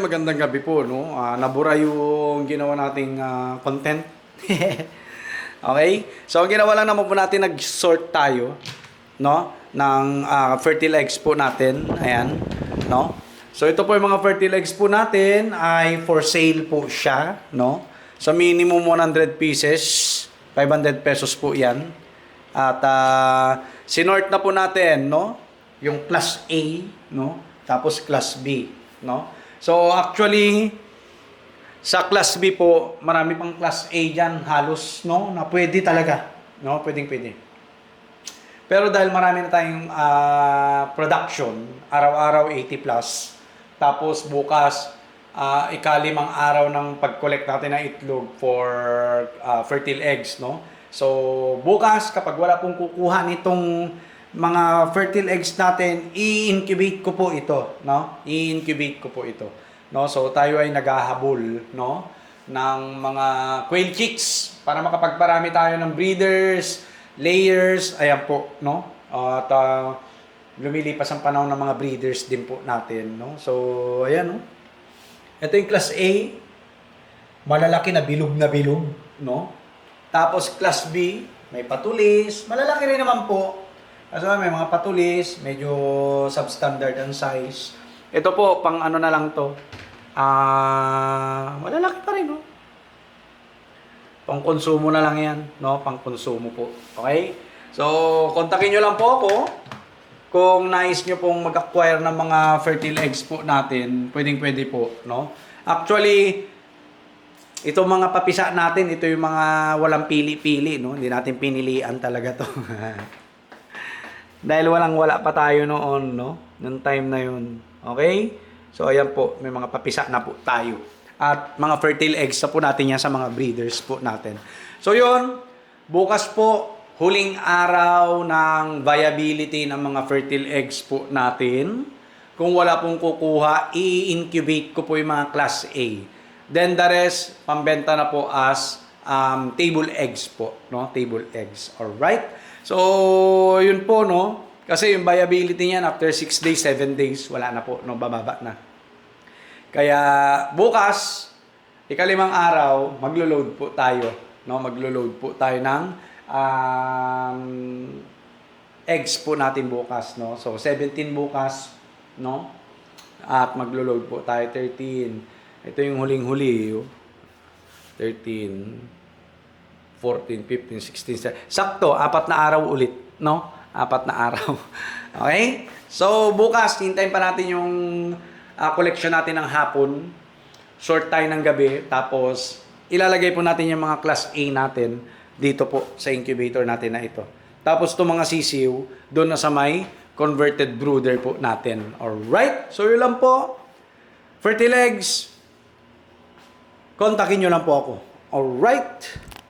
magandang gabi po, no? Nabura yung ginawa nating content. Okay? So, ang ginawa lang naman po natin, nag-sort tayo, no? Ng fertile eggs po natin. Ayan, no? So, ito po yung mga fertile eggs po natin ay for sale po siya, no? So, minimum 100 pieces, 500 pesos po yan. At sinort na po natin, no? Yung class A, no? Tapos class B, no? So, actually, sa class B po, marami pang class A dyan, halos, no? Na pwede talaga, no? Pwedeng-pwede. Pero dahil marami na tayong production, araw-araw 80 plus, tapos bukas, ikalimang araw ng pag-collect natin ng itlog for fertile eggs, no? So, bukas, kapag wala pong kukuha nitong mga fertile eggs natin, i-incubate ko po ito, no? I-incubate ko po ito, no? So, tayo ay naghahabol, no? Ng mga quail chicks para makapagparami tayo ng breeders, layers, ayan po, no? At lumilipas ang panahon ng mga breeders din po natin, no? So, ayan, no? Ito yung class A, malalaki na bilog, no? Tapos class B, may patulis, malalaki rin naman po. Kasi may mga patulis, medyo substandard ang size. Ito po, pang ano na lang to. Malalaki pa rin, no? Pang konsumo na lang yan, no? Pang konsumo po. Okay? So, kontakin nyo lang po ako. Kung nais nyo pong mag-acquire ng mga fertile eggs po natin, pwedeng-pwede po, no? Actually, itong mga papisa natin, ito yung mga walang pili-pili, no? Hindi natin pinilian talaga to. Dahil wala pa tayo noon, no? Noong time na yun. Okay? So, ayan po. May mga papisa na po tayo. At mga fertile eggs na po natin yan sa mga breeders po natin. So, yun. Bukas po, huling araw ng viability ng mga fertile eggs po natin. Kung wala pong kukuha, i-incubate ko po yung mga class A. Then, the rest, pambenta na po as table eggs po. No? Table eggs. Alright? So, yun po, no? Kasi yung viability niyan, after 6 days, 7 days, wala na po, no? Bababa na. Kaya, bukas, ikalimang araw, maglo-load po tayo, no? Maglo-load po tayo ng eggs po natin bukas, no? So, 17 bukas, no? At maglo-load po tayo, 13. Ito yung huling-huli, 13. 14, 15, 16, 17. Sakto, 4 na araw ulit, no? 4 na araw. Okay? So, bukas, hintayin pa natin yung collection natin ng hapon. Short tayo ng gabi. Tapos, ilalagay po natin yung mga class A natin dito po sa incubator natin na ito. Tapos, itong mga sisiw, doon na sa may converted brooder po natin. Alright? So, yun lang po. Fertile eggs, kontakin nyo lang po ako. Alright?